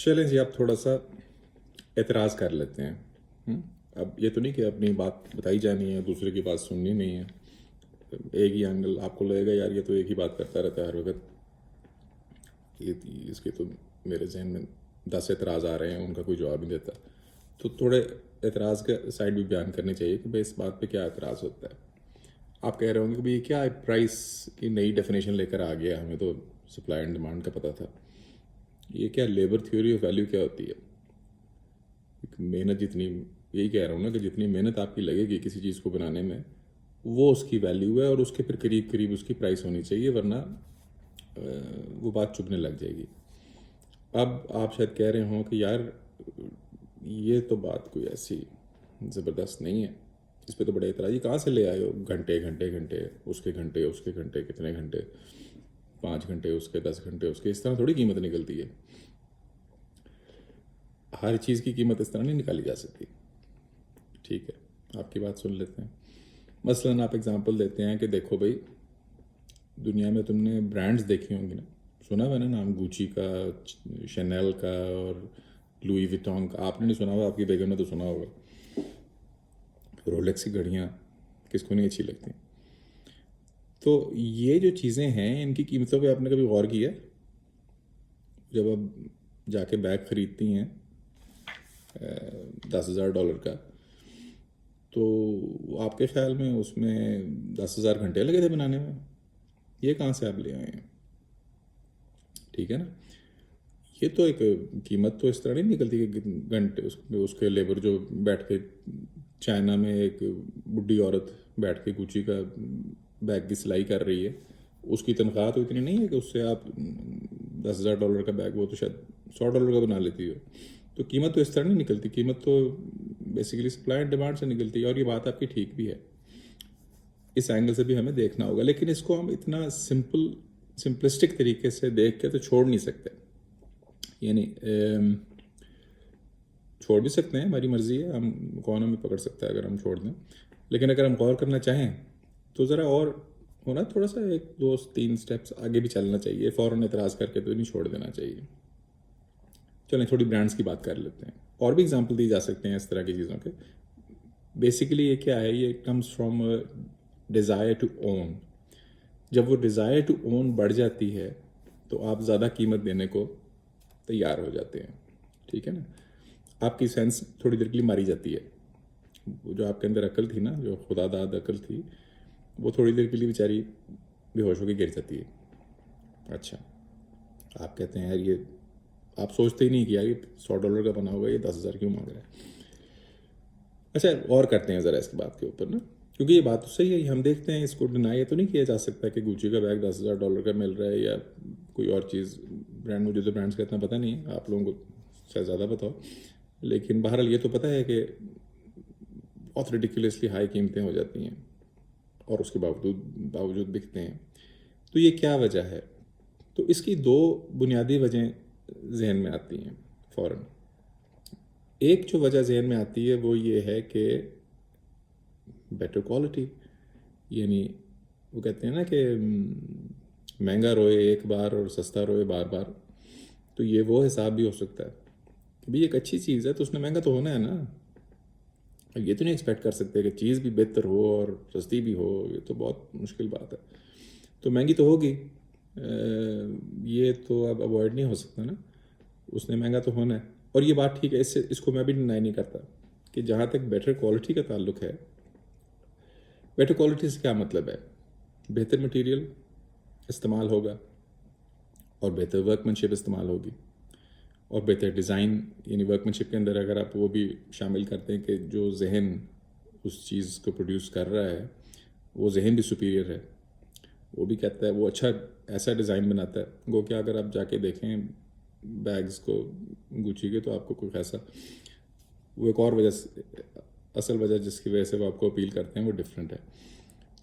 چلیں جی، آپ تھوڑا سا اعتراض کر لیتے ہیں۔ اب یہ تو نہیں کہ اپنی بات بتائی جانی ہے، دوسرے کی بات سننی نہیں ہے۔ ایک ہی اینگل آپ کو لگے گا یار یہ تو ایک ہی بات کرتا رہتا ہے ہر وقت، اس کے تو میرے ذہن میں 10 اعتراض آ رہے ہیں، ان کا کوئی جواب نہیں دیتا۔ تو تھوڑے اعتراض کا سائڈ بھی بیان کرنی چاہیے کہ بھائی اس بات پہ کیا اعتراض ہوتا ہے۔ آپ کہہ رہے ہوں گے کہ بھائی یہ کیا پرائس کی نئی ڈیفینیشن لے کر آ گیا، ہمیں تو سپلائی اینڈ ڈیمانڈ کا پتہ تھا۔ یہ کیا لیبر تھیوری آف ویلیو کیا ہوتی ہے؟ محنت جتنی، یہی کہہ رہا ہوں نا کہ جتنی محنت آپ کی لگے گی کسی چیز کو بنانے میں، وہ اس کی ویلیو ہے، اور اس کے پھر قریب قریب اس کی پرائس ہونی چاہیے، ورنہ وہ بات چبھنے لگ جائے گی۔ اب آپ شاید کہہ رہے ہوں کہ یار یہ تو بات کوئی ایسی زبردست نہیں ہے، اس پہ تو بڑے اعتراض، کہاں سے لے آئے ہو؟ گھنٹے گھنٹے گھنٹے، اس کے گھنٹے کتنے گھنٹے، 5 گھنٹے اس کے، 10 گھنٹے اس کے، اس طرح تھوڑی قیمت نکلتی ہے۔ ہر چیز کی قیمت اس طرح نہیں نکالی جا سکتی۔ ٹھیک ہے، آپ کی بات سن لیتے ہیں۔ مثلاً آپ اگزامپل دیتے ہیں کہ دیکھو بھائی، دنیا میں تم نے برانڈز دیکھی ہوں گی نا، سنا ہوا نا نام گوچی کا، شینیل کا اور لوئی ویٹونگ کا۔ آپ نے نہیں سنا ہوگا، آپ کی بیگم نے تو سنا ہوگا۔ رولیکس کی گھڑیاں کس کو نہیں اچھی لگتی؟ تو یہ جو چیزیں ہیں ان کی قیمتوں پہ آپ نے کبھی غور کیا؟ جب آپ جا کے بیگ خریدتی ہیں $10,000 کا، تو آپ کے خیال میں اس میں 10,000 گھنٹے لگے تھے بنانے میں؟ یہ کہاں سے آپ لے آئے ہیں؟ ٹھیک ہے نا، یہ تو ایک قیمت تو اس طرح نہیں نکلتی کہ گھنٹے اس کے لیبر جو بیٹھ کے چائنا میں ایک بڈھی عورت بیٹھ کے گوچی کا بیگ کی سلائی کر رہی ہے، اس کی تنخواہ تو اتنی نہیں ہے کہ اس سے آپ $10,000 کا بیگ، وہ تو شاید $100 کا بنا لیتی ہو۔ تو قیمت تو اس طرح نہیں نکلتی، قیمت تو بیسیکلی سپلائی اینڈ ڈیمانڈ سے نکلتی ہے، اور یہ بات آپ کی ٹھیک بھی ہے، اس اینگل سے بھی ہمیں دیکھنا ہوگا۔ لیکن اس کو ہم اتنا سمپلسٹک طریقے سے دیکھ کے تو چھوڑ نہیں سکتے، یعنی چھوڑ بھی سکتے ہیں، ہماری مرضی ہے، ہم کون ہمیں پکڑ سکتا ہے اگر ہم چھوڑ دیں۔ لیکن اگر ہم غور کرنا چاہیں تو ذرا اور ہونا، تھوڑا سا 1 2 3 اسٹیپس آگے بھی چلنا چاہیے، فوراً اعتراض کر کے تو نہیں چھوڑ دینا چاہیے۔ چلیں تھوڑی برانڈس کی بات کر لیتے ہیں، اور بھی اگزامپل دی جا سکتے ہیں اس طرح کی چیزوں کے۔ بیسیکلی یہ کیا ہے، یہ comes from desire to own. جب وہ ڈیزائر ٹو اون بڑھ جاتی ہے تو آپ زیادہ قیمت دینے کو تیار ہو جاتے ہیں۔ ٹھیک ہے نا، آپ کی سینس تھوڑی دیر کے لیے ماری جاتی ہے، وہ جو آپ کے اندر عقل تھی نا، جو خدا داد عقل تھی، وہ تھوڑی دیر کے لیے بیچاری بے ہوش ہو کے گر جاتی ہے۔ اچھا، آپ کہتے ہیں یار یہ، آپ سوچتے ہی نہیں کہ یار یہ $100 کا بنا ہوگا، یہ 10,000 کیوں مانگ رہا ہے۔ اچھا، اور کرتے ہیں ذرا اس کی بات کے اوپر نا، کیونکہ یہ بات تو صحیح ہے، ہم دیکھتے ہیں، اس کو ڈینائی تو نہیں کیا جا سکتا کہ گوچی کا بیگ $10,000 کا مل رہا ہے، یا کوئی اور چیز برانڈ، مجھے تو برانڈس کا اتنا پتہ نہیں ہے، آپ لوگوں کو شاید زیادہ پتہ ہو، لیکن بہرحال یہ تو پتہ ہے کہ بہت ریڈیکولیسلی ہائی قیمتیں ہو جاتی ہیں، اور اس کے باوجود بکتے ہیں۔ تو یہ کیا وجہ ہے؟ تو اس کی 2 بنیادی وجہیں ذہن میں آتی ہیں فوراً۔ ایک جو وجہ ذہن میں آتی ہے وہ یہ ہے کہ بیٹر کوالٹی، یعنی وہ کہتے ہیں نا کہ مہنگا روئے ایک بار اور سستا روئے بار بار۔ تو یہ وہ حساب بھی ہو سکتا ہے کہ بھئی ایک اچھی چیز ہے تو اس نے مہنگا تو ہونا ہے نا، یہ تو نہیں ایکسپیکٹ کر سکتے کہ چیز بھی بہتر ہو اور سستی بھی ہو، یہ تو بہت مشکل بات ہے، تو مہنگی تو ہوگی، یہ تو اب اوائڈ نہیں ہو سکتا نا، اس نے مہنگا تو ہونا ہے۔ اور یہ بات ٹھیک ہے، اس کو میں بھی ڈینائی نہیں کرتا کہ جہاں تک بیٹر کوالٹی کا تعلق ہے، بیٹر کوالٹی سے کیا مطلب ہے؟ بہتر مٹیریل استعمال ہوگا، اور بہتر ورک مینشپ استعمال ہوگی، اور بہتر ڈیزائن، یعنی ورک مینشپ کے اندر اگر آپ وہ بھی شامل کرتے ہیں کہ جو ذہن اس چیز کو پروڈیوس کر رہا ہے وہ ذہن بھی سپیریئر ہے، وہ بھی کہتا ہے، وہ اچھا ایسا ڈیزائن بناتا ہے، گو کہ اگر آپ جا کے دیکھیں بیگز کو گوچی کے، تو آپ کو کوئی ایسا، وہ ایک اور وجہ سے، اصل وجہ جس کی وجہ سے وہ آپ کو اپیل کرتے ہیں وہ ڈفرینٹ ہے۔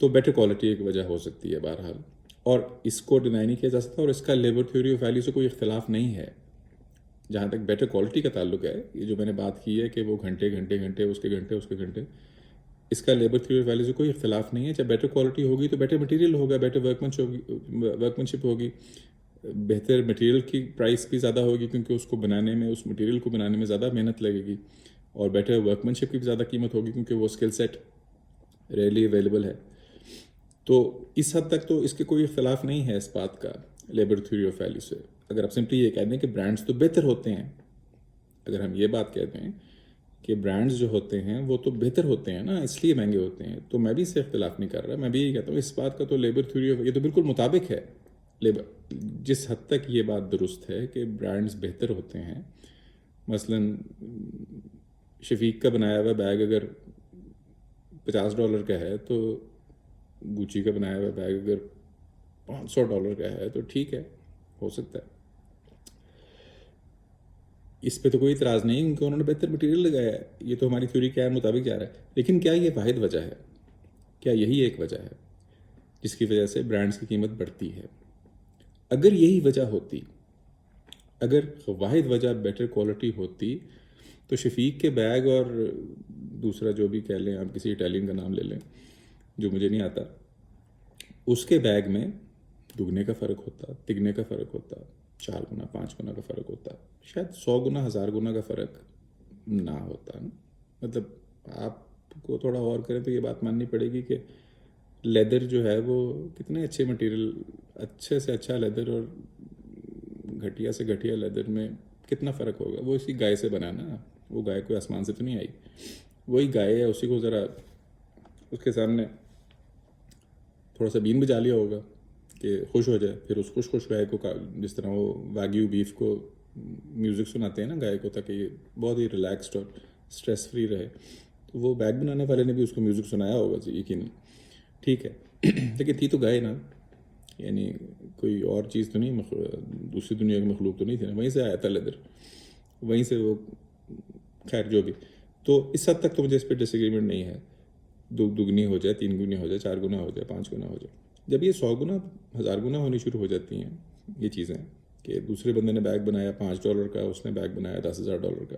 تو بیٹر کوالٹی ایک وجہ ہو سکتی ہے بہرحال، اور اس کو ڈینائی نہیں کیا جا سکتا، اور اس کا لیبر تھیوری آف ویلیو سے کوئی اختلاف نہیں ہے۔ جہاں تک بیٹر کوالٹی کا تعلق ہے، یہ جو میں نے بات کی ہے کہ وہ گھنٹے گھنٹے گھنٹے، اس کے گھنٹے، اس کا لیبر تھیوری آف ویلیو سے کوئی اختلاف نہیں ہے۔ جب بیٹر کوالٹی ہوگی تو بیٹر مٹیریل ہوگا، بیٹر ورک مینشپ ہوگی، بہتر مٹیریل کی پرائس بھی زیادہ ہوگی کیونکہ اس کو بنانے میں، اس مٹیریل کو بنانے میں زیادہ محنت لگے گی، اور بیٹر ورک مین شپ کی بھی زیادہ قیمت ہوگی کیونکہ وہ اسکل سیٹ ریئرلی اویلیبل ہے. تو اس حد تک تو اس کے کوئی اختلاف نہیں ہے اس بات کا لیبر تھیوری آف ویلیو سے. اگر آپ سمپلی یہ کہہ دیں کہ برانڈس تو بہتر ہوتے ہیں، اگر ہم یہ بات کہتے ہیں کہ برانڈز جو ہوتے ہیں وہ تو بہتر ہوتے ہیں نا، اس لیے مہنگے ہوتے ہیں، تو میں بھی اس سے اختلاف نہیں کر رہا. میں بھی یہی کہتا ہوں اس بات کا تو لیبر تھیوری آف، یہ تو بالکل مطابق ہے لیبر، جس حد تک یہ بات درست ہے کہ برانڈز بہتر ہوتے ہیں. مثلا شفیق کا بنایا ہوا بیگ اگر $50 کا ہے تو گوچی کا بنایا ہوا بیگ اگر $500 کا ہے تو ٹھیک ہے، ہو سکتا ہے. اس پہ تو کوئی اعتراض نہیں کیونکہ انہوں نے بہتر مٹیریل لگایا ہے. یہ تو ہماری تھیوری کے مطابق جا رہا ہے. لیکن کیا یہ واحد وجہ ہے؟ کیا یہی ایک وجہ ہے جس کی وجہ سے برانڈز کی قیمت بڑھتی ہے؟ اگر یہی وجہ ہوتی، اگر واحد وجہ بیٹر کوالٹی ہوتی، تو شفیق کے بیگ اور دوسرا جو بھی کہہ لیں آپ، کسی اٹالین کا نام لے لیں جو مجھے نہیں آتا، اس کے بیگ میں دگنے کا فرق ہوتا، تگنے کا فرق ہوتا، 4 گنا 5 گنا کا فرق ہوتا، شاید 100 گنا 1000 گنا کا فرق نہ ہوتا. مطلب آپ کو تھوڑا غور کریں تو یہ بات ماننی پڑے گی کہ لیدر جو ہے وہ کتنے اچھے مٹیریل، اچھے سے اچھا لیدر اور گھٹیا سے گھٹیا لیدر میں کتنا فرق ہوگا. وہ اسی گائے سے بنا نا، وہ گائے کوئی آسمان سے تو نہیں آئی، وہی گائے ہے، اسی کو ذرا اس کے سامنے تھوڑا سا بین بجا لیا ہوگا کہ خوش ہو جائے. پھر اس خوش گائے کو، جس طرح وہ واگیو بیف کو میوزک سناتے ہیں نا گائے کو تاکہ یہ بہت ہی ریلیکسڈ اور اسٹریس فری رہے، تو وہ بیگ بنانے والے نے بھی اس کو میوزک سنایا ہوگا جی، یقیناً. ٹھیک ہے لیکن تھی تو گائے نا، یعنی کوئی اور چیز تو نہیں، دوسری دنیا کی مخلوق تو نہیں تھی نا، وہیں سے آیا تھا لیدر، وہیں سے وہ. خیر جو بھی، تو اس حد تک تو مجھے اس پہ ڈس ایگریمنٹ نہیں ہے. دگنی ہو جائے، 3 گنی ہو جائے، 4 گنا ہو جائے، 5 گنا ہو جائے. جب یہ 100 گنا 1000 گنا ہونی شروع ہو جاتی ہیں یہ چیزیں، کہ دوسرے بندے نے بیگ بنایا $5 کا، اس نے بیگ بنایا $10,000 کا،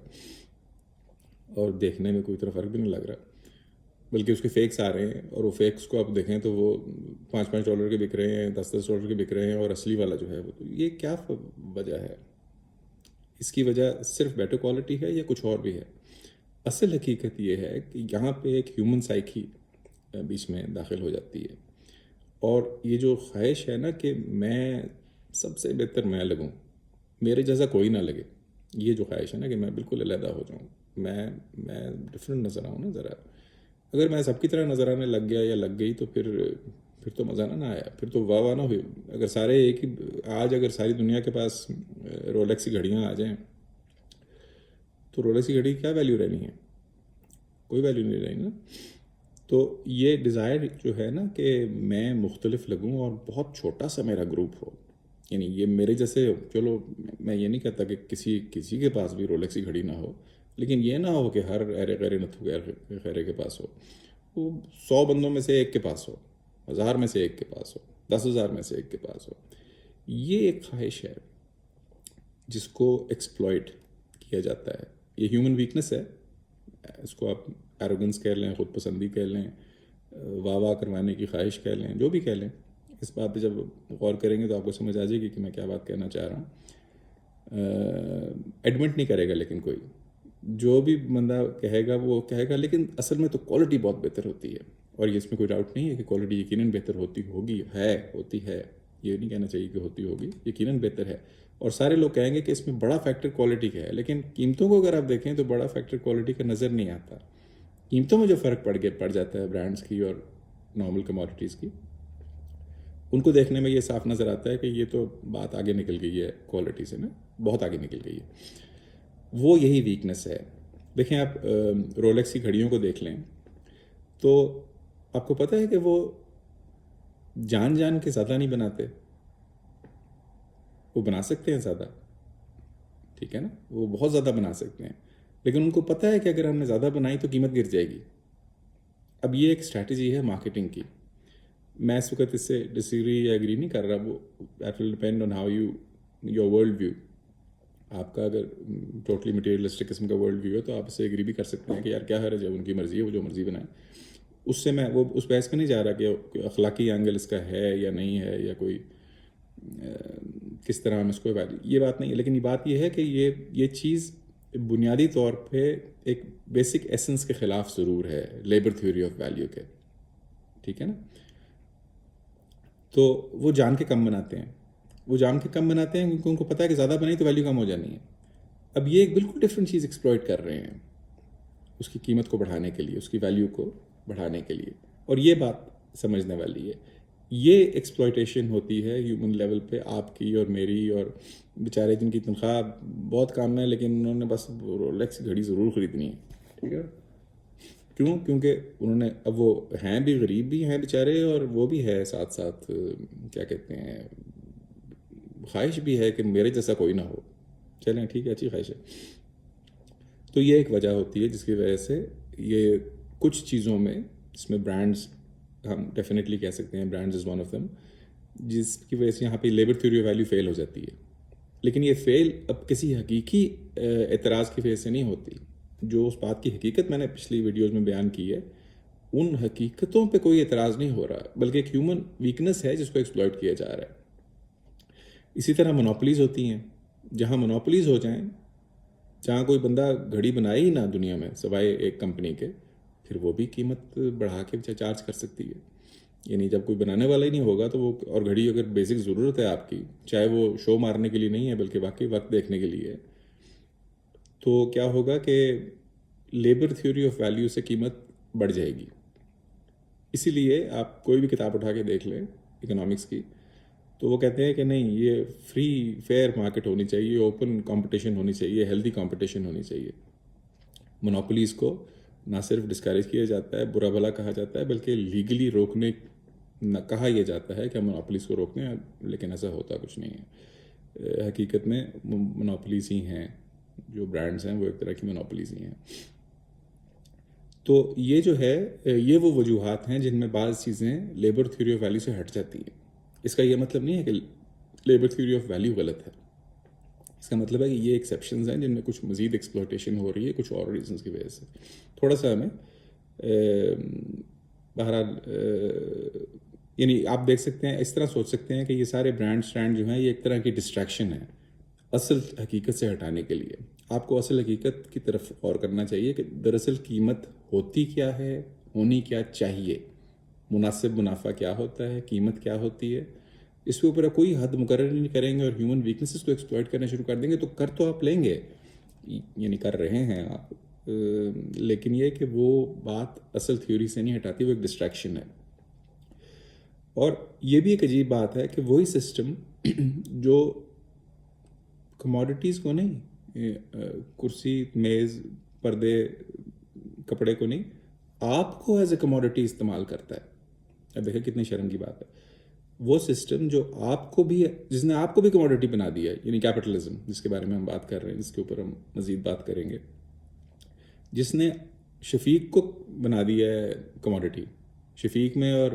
اور دیکھنے میں کوئی طرح فرق بھی نہیں لگ رہا، بلکہ اس کے فیکس آ رہے ہیں، اور وہ فیکس کو آپ دیکھیں تو وہ $5 کے بک رہے ہیں، $10 کے بک رہے ہیں، اور اصلی والا جو ہے وہ. یہ کیا وجہ ہے؟ اس کی وجہ صرف بیٹر کوالٹی ہے یا کچھ اور بھی ہے؟ اصل حقیقت یہ ہے کہ یہاں پہ ایک ہیومن سائیکی بیچ میں داخل ہو جاتی ہے، اور یہ جو خواہش ہے نا کہ میں سب سے بہتر میں لگوں، میرے جیسا کوئی نہ لگے، یہ جو خواہش ہے نا کہ میں بالکل علیحدہ ہو جاؤں، میں ڈفرینٹ نظر آؤں نا ذرا. اگر میں سب کی طرح نظر آنے لگ گیا یا لگ گئی تو پھر تو مزہ نہ آیا، پھر تو واہ نہ ہوئی. اگر سارے ایک ہی، آج اگر ساری دنیا کے پاس رولیکس کی گھڑیاں آ جائیں تو رولیکس کی گھڑی کیا ویلیو رہنی ہے؟ کوئی ویلیو نہیں رہی نا. تو یہ ڈیزائر جو ہے نا کہ میں مختلف لگوں اور بہت چھوٹا سا میرا گروپ ہو، یعنی یہ میرے جیسے، چلو میں یہ نہیں کہتا کہ کسی کے پاس بھی رولیکس کی گھڑی نہ ہو، لیکن یہ نہ ہو کہ ہر ایرے غیر نتھو خیرے کے پاس ہو. وہ 100 بندوں میں سے ایک کے پاس ہو، 1000 میں سے ایک کے پاس ہو، 10,000 میں سے ایک کے پاس ہو. یہ ایک خواہش ہے جس کو ایکسپلائٹ کیا جاتا ہے. یہ ہیومن ویکنس ہے، اس کو آپ ایروگنس کہہ لیں، خود پسندی کہہ لیں، واہ کروانے کی خواہش کہہ لیں، جو بھی کہہ لیں. اس بات پہ جب غور کریں گے تو آپ کو سمجھ آ جائے گی کہ میں کیا بات کہنا چاہ رہا ہوں. ایڈمٹ نہیں کرے گا لیکن کوئی، جو بھی بندہ کہے گا وہ کہے گا لیکن اصل میں تو کوالٹی بہت بہتر ہوتی ہے. اور یہ اس میں کوئی ڈاؤٹ نہیں ہے کہ کوالٹی یقیناً بہتر ہوتی ہوگی، ہوتی ہے، یہ نہیں کہنا چاہیے کہ ہوتی ہوگی، یقیناً بہتر ہے. اور سارے لوگ کہیں گے کہ اس میں بڑا فیکٹر کوالٹی کا ہے، لیکن قیمتوں کو اگر آپ دیکھیں تو بڑا فیکٹر کوالٹی کا نظر نہیں آتا. قیمتوں میں جو فرق پڑ جاتا ہے برانڈز کی اور نارمل کموڈیٹیز کی، ان کو دیکھنے میں یہ صاف نظر آتا ہے کہ یہ تو بات آگے نکل گئی ہے کوالٹی سے نا، بہت آگے نکل گئی ہے. وہ یہی ویکنس ہے. دیکھیں آپ رولیکس کی گھڑیوں کو دیکھ لیں تو آپ کو پتہ ہے کہ وہ جان کے زیادہ نہیں بناتے، وہ بنا سکتے ہیں زیادہ، ٹھیک ہے نا، وہ بہت زیادہ بنا سکتے ہیں، لیکن ان کو پتہ ہے کہ اگر ہم نے زیادہ بنائی تو قیمت گر جائے گی. اب یہ ایک اسٹریٹجی ہے مارکیٹنگ کی. میں اس وقت اس سے ڈس ایگری یا ایگری نہیں کر رہا، وہ that will depend on how your world view. آپ کا اگر ٹوٹلی مٹیریلسٹک قسم کا ورلڈ ویو ہے تو آپ اس سے ایگری بھی کر سکتے ہیں کہ یار کیا حرج ہے، ان کی مرضی ہے، وہ جو مرضی بنائیں. اس سے میں وہ اس بحث پہ نہیں جا رہا کہ اخلاقی اینگل اس کا ہے یا نہیں ہے، یا کوئی کس طرح ہم اس کو یہ بات نہیں ہے، لیکن یہ بات یہ ہے کہ یہ چیز بنیادی طور پہ ایک بیسک ایسنس کے خلاف ضرور ہے لیبر تھیوری آف ویلیو کے، ٹھیک ہے نا. تو وہ جان کے کم بناتے ہیں، کیونکہ ان کو پتہ ہے کہ زیادہ بنائی تو ویلیو کم ہو جانی ہے. اب یہ ایک بالکل ڈفرینٹ چیز ایکسپلوئٹ کر رہے ہیں اس کی قیمت کو بڑھانے کے لیے، اس کی ویلیو کو بڑھانے کے لیے. اور یہ بات سمجھنے والی ہے، یہ ایکسپلوئٹیشن ہوتی ہے ہیومن لیول پہ آپ کی اور میری، اور بیچارے جن کی تنخواہ بہت کم ہے لیکن انہوں نے بس رولیکس گھڑی ضرور خریدنی ہے، ٹھیک ہے. کیوں؟ کیونکہ انہوں نے، اب وہ ہیں بھی غریب بھی ہیں بیچارے، اور وہ بھی ہے ساتھ ساتھ کیا کہتے ہیں، خواہش بھی ہے کہ میرے جیسا کوئی نہ ہو. چلیں ٹھیک ہے، اچھی خواہش ہے. تو یہ ایک وجہ ہوتی ہے جس کی وجہ سے یہ کچھ چیزوں میں، جس میں برانڈز ہم ڈیفینیٹلی کہہ سکتے ہیں، brands is one of them, جس کی وجہ سے یہاں پہ لیبر تھیوری آف ویلیو فیل ہو جاتی ہے. لیکن یہ فیل اب کسی حقیقی اعتراض کی وجہ سے نہیں ہوتی. جو اس بات کی حقیقت میں نے پچھلی ویڈیوز میں بیان کی ہے، ان حقیقتوں پہ کوئی اعتراض نہیں ہو رہا، بلکہ ایک ہیومن ویکنس ہے جس کو ایکسپلوئٹ کیا جا رہا ہے. اسی طرح مونوپلیز ہوتی ہیں. جہاں مونوپلیز ہو جائیں، جہاں کوئی بندہ گھڑی بنائے ہی نہ دنیا میں سوائے ایک کمپنی کے، پھر وہ بھی قیمت بڑھا کے چارج کر سکتی ہے. یعنی جب کوئی بنانے والا ہی نہیں ہوگا تو وہ، اور گھڑی اگر بیسک ضرورت ہے آپ کی، چاہے وہ شو مارنے کے لیے نہیں ہے بلکہ واقعی وقت دیکھنے کے لیے ہے، تو کیا ہوگا کہ لیبر تھیوری آف ویلیو سے قیمت بڑھ جائے گی. اسی لیے آپ کوئی بھی کتاب اٹھا کے دیکھ لیں اکنامکس کی، تو وہ کہتے ہیں کہ نہیں، یہ فری فیئر مارکیٹ ہونی چاہیے، اوپن کمپٹیشن ہونی چاہیے، ہیلدی کمپٹیشن ہونی چاہیے. مونوپولیز کو نہ صرف ڈسکریج کیا جاتا ہے، برا بھلا کہا جاتا ہے، بلکہ لیگلی روکنے نہ کہا یہ جاتا ہے کہ ہم مونوپولیز کو روکنے ہیں، لیکن ایسا ہوتا کچھ نہیں ہے. حقیقت میں مونوپولیز ہی ہیں، جو برانڈز ہیں وہ ایک طرح کی مونوپولیز ہی ہیں. تو یہ جو ہے، یہ وہ وجوہات ہیں جن میں بعض چیزیں لیبر تھیوری آف ویلیو سے ہٹ جاتی ہیں. اس کا یہ مطلب نہیں ہے کہ لیبر تھیوری آف ویلیو غلط ہے. اس کا مطلب ہے کہ یہ ایکسیپشنز ہیں جن میں کچھ مزید ایکسپلوٹیشن ہو رہی ہے کچھ اور ریزنز کی وجہ سے. تھوڑا سا ہمیں بہرحال یعنی آپ دیکھ سکتے ہیں، اس طرح سوچ سکتے ہیں کہ یہ سارے برانڈ جو ہیں یہ ایک طرح کی ڈسٹریکشن ہے اصل حقیقت سے ہٹانے کے لیے. آپ کو اصل حقیقت کی طرف غور کرنا چاہیے کہ دراصل قیمت ہوتی کیا ہے، ہونی کیا چاہیے، مناسب منافع کیا ہوتا ہے، قیمت کیا ہوتی ہے. اس کے اوپر کوئی حد مقرر نہیں کریں گے اور ہیومن ویکنسز کو ایکسپلوئٹ کرنا شروع کر دیں گے تو کر تو آپ لیں گے، یعنی کر رہے ہیں آپ، لیکن یہ کہ وہ بات اصل تھیوری سے نہیں ہٹاتی، وہ ایک ڈسٹریکشن ہے. اور یہ بھی ایک عجیب بات ہے کہ وہی سسٹم جو کموڈیٹیز کو نہیں، کرسی، میز، پردے، کپڑے کو نہیں، آپ کو ایز اے کموڈیٹی استعمال کرتا ہے. اب دیکھیں کتنی شرم کی بات ہے. وہ سسٹم جو آپ کو بھی، جس نے آپ کو بھی کموڈیٹی بنا دیا ہے، یعنی کیپٹلزم جس کے بارے میں ہم بات کر رہے ہیں، جس کے اوپر ہم مزید بات کریں گے، جس نے شفیق کو بنا دیا ہے کموڈیٹی. شفیق میں اور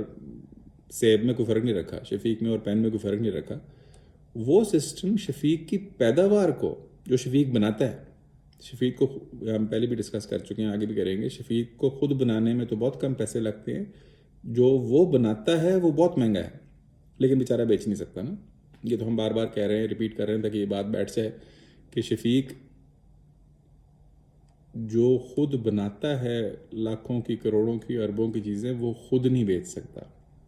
سیب میں کوئی فرق نہیں رکھا، شفیق میں اور پین میں کوئی فرق نہیں رکھا. وہ سسٹم شفیق کی پیداوار کو، جو شفیق بناتا ہے، شفیق کو ہم پہلے بھی ڈسکس کر چکے ہیں، آگے بھی کریں گے، شفیق کو خود بنانے میں تو بہت کم پیسے لگتے ہیں، جو وہ بناتا ہے وہ بہت مہنگا ہے، لیکن بیچارہ بیچ نہیں سکتا نا. یہ تو ہم بار بار کہہ رہے ہیں، ریپیٹ کر رہے ہیں تاکہ یہ بات بیٹھ جائے کہ شفیق جو خود بناتا ہے لاکھوں کی، کروڑوں کی، اربوں کی چیزیں، وہ خود نہیں بیچ سکتا.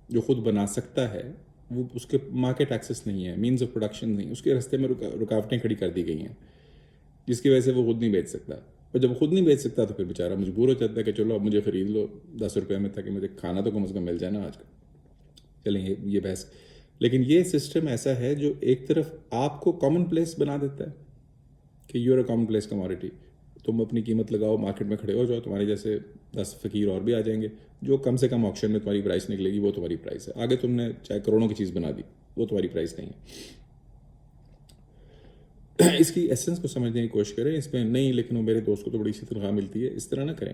جو خود بنا سکتا ہے وہ، اس کے مارکیٹ ایکسیس نہیں ہے، مینز آف پروڈکشن نہیں، اس کے راستے میں رکاوٹیں کھڑی کر دی گئی ہیں جس کی وجہ سے وہ خود نہیں بیچ سکتا. اور جب خود نہیں بیچ سکتا تو پھر بیچارہ مجبور ہو جاتا ہے کہ چلو اب مجھے خرید لو 10 روپے میں، تاکہ مجھے کھانا تو کم از کم مل جائے نا آج کا. چلیں یہ بحث. لیکن یہ سسٹم ایسا ہے جو ایک طرف آپ کو کامن پلیس بنا دیتا ہے کہ you are a commonplace commodity, تم اپنی قیمت لگاؤ، مارکیٹ میں کھڑے ہو جاؤ، تمہارے جیسے 10 فقیر اور بھی آ جائیں گے، جو کم سے کم آکشن میں تمہاری پرائس نکلے گی وہ تمہاری پرائس ہے. آگے تم نے چاہے کروڑوں کی چیز بنا دی، وہ تمہاری پرائس نہیں ہے. اس کی ایسنس کو سمجھنے کی کوشش کریں. اس میں نہیں لیکن وہ میرے دوست کو تو بڑی سی تنخواہ ملتی ہے، اس طرح نہ کریں.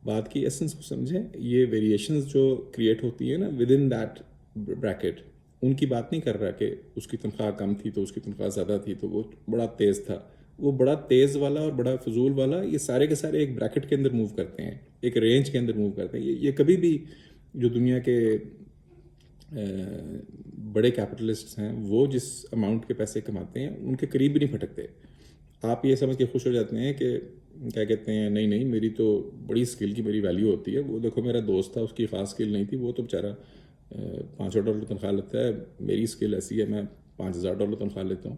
بات کی ایسنس کو سمجھیں. یہ ویریشنز جو کریٹ ہوتی ہیں نا ود ان دیٹ بریکٹ، ان کی بات نہیں کر رہا کہ اس کی تنخواہ کم تھی تو اس کی تنخواہ زیادہ تھی تو وہ بڑا تیز تھا. وہ بڑا تیز والا اور بڑا فضول والا، یہ سارے کے سارے ایک بریکٹ کے اندر موو کرتے ہیں، ایک رینج کے اندر موو کرتے ہیں. یہ کبھی بھی جو دنیا کے بڑے کیپٹلسٹس ہیں وہ جس اماؤنٹ کے پیسے کماتے ہیں ان کے قریب بھی نہیں پھٹکتے. آپ یہ سمجھ کے خوش ہو جاتے ہیں کہ کیا کہتے ہیں نہیں نہیں میری تو بڑی اسکل کی میری ویلیو ہوتی ہے, وہ دیکھو میرا دوست تھا اس کی خاص اسکل نہیں تھی, وہ تو بیچارہ $500 تنخواہ لیتا ہے, میری اسکل ایسی ہے میں $5,000 تنخواہ لیتا ہوں.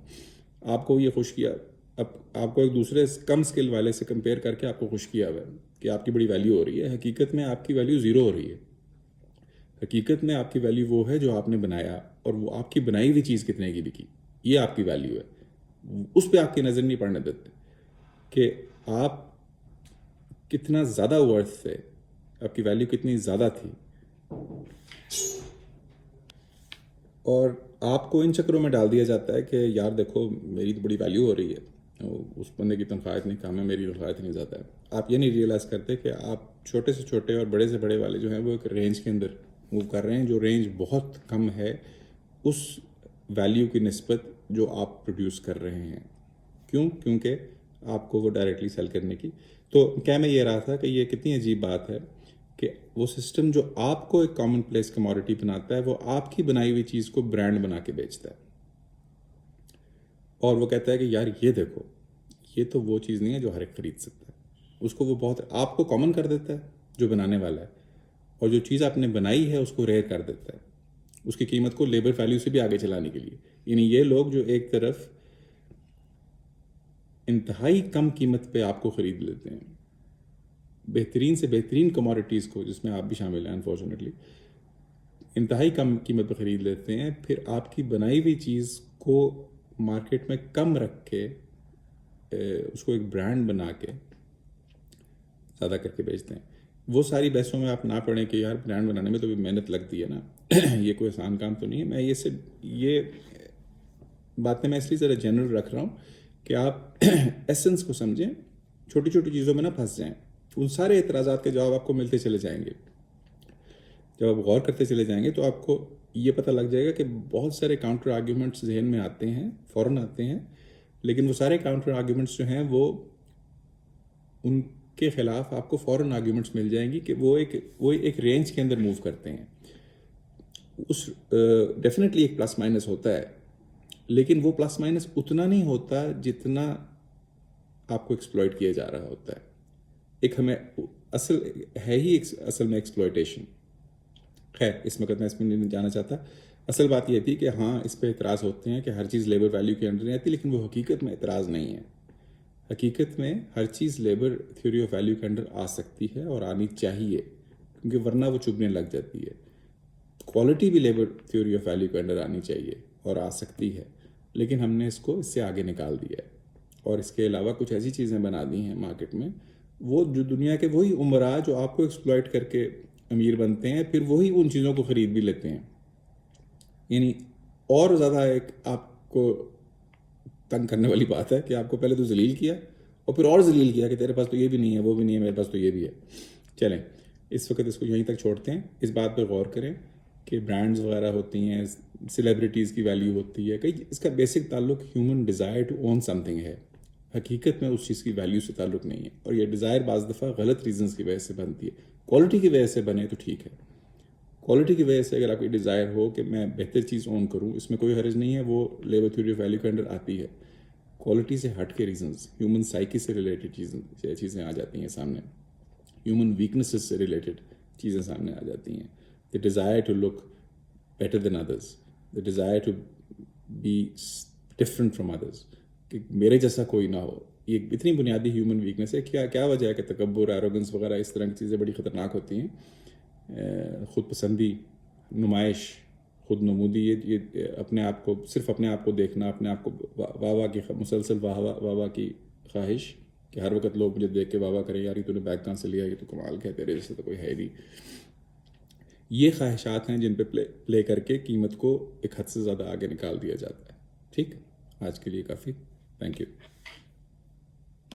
آپ کو یہ خوش کیا, اب آپ کو ایک دوسرے کم اسکل والے سے کمپیئر کر کے آپ کو خوش کیا ہوا ہے کہ آپ کی بڑی ویلیو ہو رہی ہے. حقیقت میں آپ کی ویلیو زیرو ہو رہی ہے. حقیقت میں آپ کی ویلیو وہ ہے جو آپ نے بنایا, اور وہ آپ کی بنائی ہوئی چیز کتنے کی بکی, یہ آپ کی ویلیو ہے. اس پہ آپ کی نظر نہیں پڑنے دیتے کہ آپ کتنا زیادہ ورتھ تھے, آپ کی ویلیو کتنی زیادہ تھی. اور آپ کو ان چکروں میں ڈال دیا جاتا ہے کہ یار دیکھو میری تو بڑی ویلیو ہو رہی ہے, اس بندے کی تنخواہ اتنی کم ہے, میری تنخواہ اتنی زیادہ ہے. آپ یہ نہیں ریئلائز کرتے کہ آپ چھوٹے سے چھوٹے اور بڑے سے بڑے والے جو ہیں وہ ایک رینج کے اندر موو کر رہے ہیں, جو رینج بہت کم ہے اس ویلیو کی نسبت جو آپ پروڈیوس کر رہے ہیں. کیونکہ آپ کو وہ ڈائریکٹلی سیل کرنے کی. تو کیا میں یہ رہا تھا کہ یہ کتنی عجیب بات ہے کہ وہ سسٹم جو آپ کو ایک کامن پلیس کموڈٹی بناتا ہے وہ آپ کی بنائی ہوئی چیز کو برانڈ بنا کے بیچتا ہے, اور وہ کہتا ہے کہ یار یہ دیکھو یہ تو وہ چیز نہیں ہے جو ہر ایک خرید سکتا ہے. اس کو وہ بہت آپ کو کامن کر دیتا ہے جو بنانے والا ہے, اور جو چیز آپ نے بنائی ہے اس کو ریئر کر دیتا ہے, اس کی قیمت کو لیبر ویلیو سے بھی آگے چلانے کے لیے. یعنی یہ لوگ جو ایک طرف انتہائی کم قیمت پہ آپ کو خرید لیتے ہیں, بہترین سے بہترین کموڈٹیز کو جس میں آپ بھی شامل ہیں انفارچونیٹلی, انتہائی کم قیمت پہ خرید لیتے ہیں, پھر آپ کی بنائی ہوئی چیز کو مارکیٹ میں کم رکھ کے اس کو ایک برانڈ بنا کے زیادہ کر کے بیچتے ہیں. وہ ساری بحثوں میں آپ نہ پڑھیں کہ یار برانڈ بنانے میں تو بھی محنت لگتی ہے نا, یہ کوئی آسان کام تو نہیں ہے. میں یہ باتیں میں اس لیے ذرا جنرل رکھ رہا ہوں کہ آپ ایسنس کو سمجھیں, چھوٹی چھوٹی چیزوں میں نہ پھنس جائیں. ان سارے اعتراضات کے جواب آپ کو ملتے چلے جائیں گے. جب آپ غور کرتے چلے جائیں گے تو آپ کو یہ پتہ لگ جائے گا کہ بہت سارے کاؤنٹر آرگیومنٹس ذہن میں آتے ہیں, فوراً آتے ہیں, لیکن وہ سارے کاؤنٹر آرگیومنٹس جو ہیں وہ ان کے خلاف آپ کو فوراً آرگیومنٹس مل جائیں گی کہ وہ ایک رینج کے اندر موو کرتے ہیں. اس ڈیفینیٹلی ایک پلس مائنس ہوتا ہے, لیکن وہ پلس مائنس اتنا نہیں ہوتا جتنا آپ کو ایکسپلائٹ کیا جا رہا ہوتا ہے. ایک ہمیں اصل ہے ہی اصل میں ایکسپلائٹیشن. خیر اس وقت میں اس میں نہیں جانا چاہتا. اصل بات یہ تھی کہ ہاں اس پہ اعتراض ہوتے ہیں کہ ہر چیز لیبر ویلیو کے انڈر نہیں آتی, لیکن وہ حقیقت میں اعتراض نہیں ہے. حقیقت میں ہر چیز لیبر تھیوری آف ویلیو کے انڈر آ سکتی ہے اور آنی چاہیے, کیونکہ ورنہ وہ چبھنے لگ جاتی ہے. کوالٹی بھی لیبر تھیوری آف ویلیو کے انڈر آنی چاہیے اور آ سکتی ہے, لیکن ہم نے اس کو اس سے آگے نکال دیا ہے, اور اس کے علاوہ کچھ ایسی چیزیں بنا دی ہیں مارکیٹ میں, وہ جو دنیا کے وہی عمراء جو آپ کو ایکسپلائٹ کر کے امیر بنتے ہیں, پھر وہی ان چیزوں کو خرید بھی لیتے ہیں. یعنی اور زیادہ ایک آپ کو تنگ کرنے والی بات ہے کہ آپ کو پہلے تو ذلیل کیا اور پھر اور ذلیل کیا کہ تیرے پاس تو یہ بھی نہیں ہے, وہ بھی نہیں ہے, میرے پاس تو یہ بھی ہے. چلیں اس وقت اس کو یہیں تک چھوڑتے ہیں. اس بات پہ غور کریں کہ برانڈز وغیرہ ہوتی ہیں, سیلیبریٹیز کی ویلیو ہوتی ہے, کہ اس کا بیسک تعلق human desire to own something ہے. حقیقت میں اس چیز کی ویلیو سے تعلق نہیں ہے, اور یہ ڈیزائر بعض دفعہ غلط ریزنس کی وجہ سے بنتی ہے. کوالٹی کی وجہ سے بنے تو ٹھیک ہے, کوالٹی کی وجہ سے اگر آپ کی ڈیزائر ہو کہ میں بہتر چیز اون کروں, اس میں کوئی حرج نہیں ہے, وہ لیبر تھیوری آف ویلیو کے انڈر آتی ہے. کوالٹی سے ہٹ کے ریزنس, ہیومن سائیکی سے ریلیٹڈ چیزیں آ جاتی ہیں سامنے, ہیومن ویکنسز سے ریلیٹڈ چیزیں سامنے آ جاتی ہیں. the desire to look better than others, the desire to be different from others, کہ میرے جیسا کوئی نہ ہو. یہ اتنی بنیادی ہیومن ویکنس ہے. کیا وجہ ہے کہ تکبر, ایروگنس وغیرہ اس طرح کی چیزیں بڑی خطرناک ہوتی ہیں. خود پسندی, نمائش, خود نمودی, یہ اپنے آپ کو صرف اپنے آپ کو دیکھنا, اپنے آپ کو واہ واہ کی مسلسل واہ واہ کی خواہش کہ ہر وقت لوگ مجھے دیکھ کے واہ واہ کریں, یار یہ تو نے بیگ کہاں سے لیا, یہ تو کمال کیا, تیرے جیسے تو کوئی ہے نہیں. یہ خواہشات ہیں جن پہ پلے کر کے قیمت کو ایک حد سے زیادہ آگے نکال دیا جاتا ہے. ٹھیک, آج کے لیے کافی. Thank you.